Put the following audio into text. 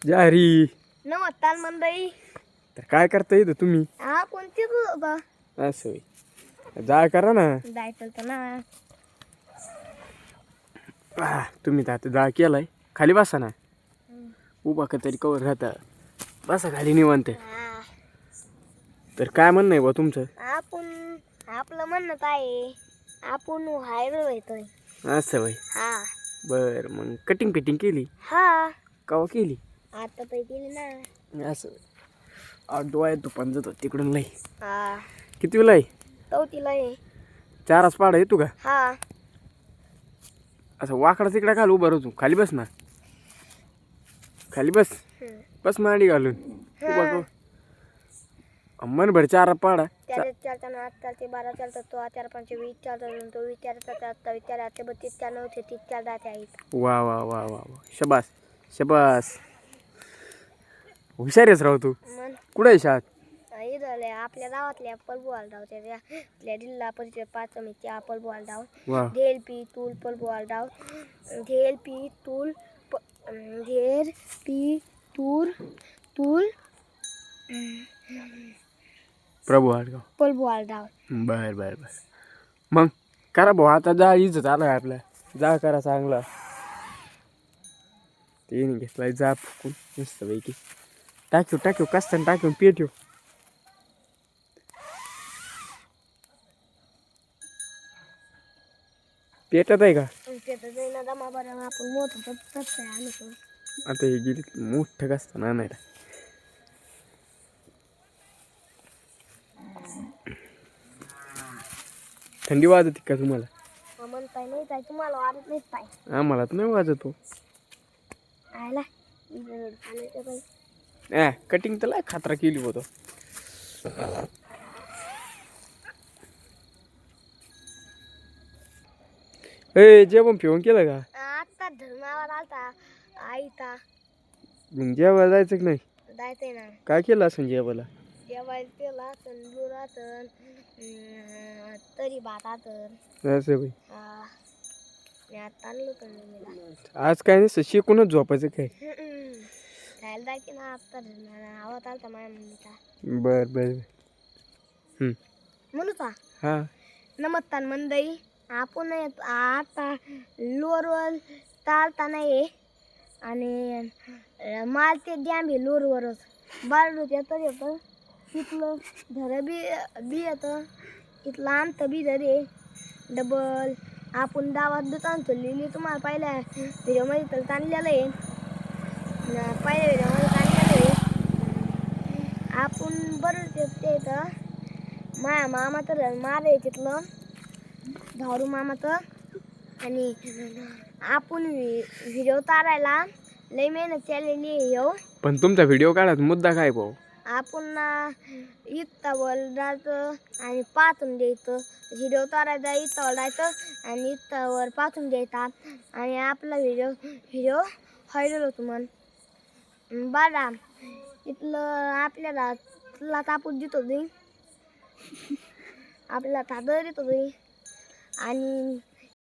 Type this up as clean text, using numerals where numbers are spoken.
जारी. नमस्कार मंडळी. तर काय करता येतं तुम्ही? हा कोणती होता असं होय. जा करा ना. जायचं होतं ना. तुम्ही तर आता जा केलाय. खाली बसा ना. उभा का तरी कवर राहता. बसा खाली निवांत. तर काय म्हणणं आहे बा तुमचं? आपण आपलं म्हणणं काय आहे, आपण व्हायरल व्हायचोय. असं होय. हा बर मग कटिंग फिटिंग केली? हा कवा केली? आता तर केली ना. असं होय. डोळ्यात तू पण जातो तिकडून लई. हा किती वेळा आहे? चौथीला आहे. चारच पाडा येतो का? हा असं वाकडा तिकडा घाल उभा राहतो. खाली बस ना. खाली बस. बस मांडी घालून उभा कर. मन भर चार पाडा. त्याला चालताना 8 चालते, 12 चालतात, तो 4 5 20 चालतात, तो 20 4 27 4 8 32 4 9 30 4 10 आहेत. वा वा वा वा वा. शबास शबास. हुशार आहेस राव तू. मन कुठं आहे शाळेत? इथं आपल्या गावातल्या पलबुवाल डाव त्या जिल्हा परिषद 5 समितीच्या पलबुवाल डाव. वा. धेल पी तूल पलबुवाल डाव. धेल पी तूल धेर पी तूर तूल प्रभू आडगाव. पलबुवाल डाव. बर बर बर. मग करा भाऊ आता जा. इज्जत आलाय आपल्या. जा करा चांगला. ते नाही घेतलाय जा फुकून मस्त पैकी. टाकीव कस्तान टाकीव पेटव. पेटत आहे का? दमा बरं आपण मोठं तसं आहे आणतो. आता हे गेली मोठं कस्तान आणायला. थंडी वाजते का तुम्हाला? म्हणताय नाही काय तुम्हाला वाटत नाही काय? आम्हाला तर नाही वाजत हो. आयला खाण्याचं बाई. कटिंग तर लय खात्रा केली होतो. जेवण फिवून केलं का? आता धर्मावर आलता आईता. मग जेवायला जायचं की नाही? जायचंय ना. काय केलं असं जेवायला? जेवायला केला तंदूर आतन तरी भात आतन. असं भाई. मी आता आणलं तंदूर. आज काय नाही शिकूनच झोपायचं काय? खायला जायचे ना आता आवाज आलता माझ्या मम्मीचा. बर बर. म्हणू का? हा. नमस्कार मंडळी. आपण आता लोरवर चालता नाही आणि माल ते डॅम आहे लोरवरच. बारडू येतं येतं तिथलं धरं बी येतं. तिथलं आणतं बी धरे डबल. आपण गावात दुकान लिहिली तुम्हाला पहिल्या व्हिडिओमध्ये तर ताणलेलं आहे. पहिल्या व्हिडिओमध्ये ताणलेलं आहे. आपण बरोबर ते इथं माया मामा तर मार आहे तिथलं धारू मामाचं. आणि आपण व्हिडिओ तारायला लई मेहनत केलेली आहे हो. पण तुमचा व्हिडिओ काढायचा मुद्दा काय भाऊ? आपण इत्तावर जायचं आणि पाठवून द्यायचं. व्हिडिओ तारायचा इत्तावर जायचं आणि इत्तावर पाठवून द्यायचा आणि आपला व्हिडिओ व्हायरल होतो. म्हण बरं इथलं आपल्याला तुला तापून देत होती. आपल्याला तादर देत होती आणि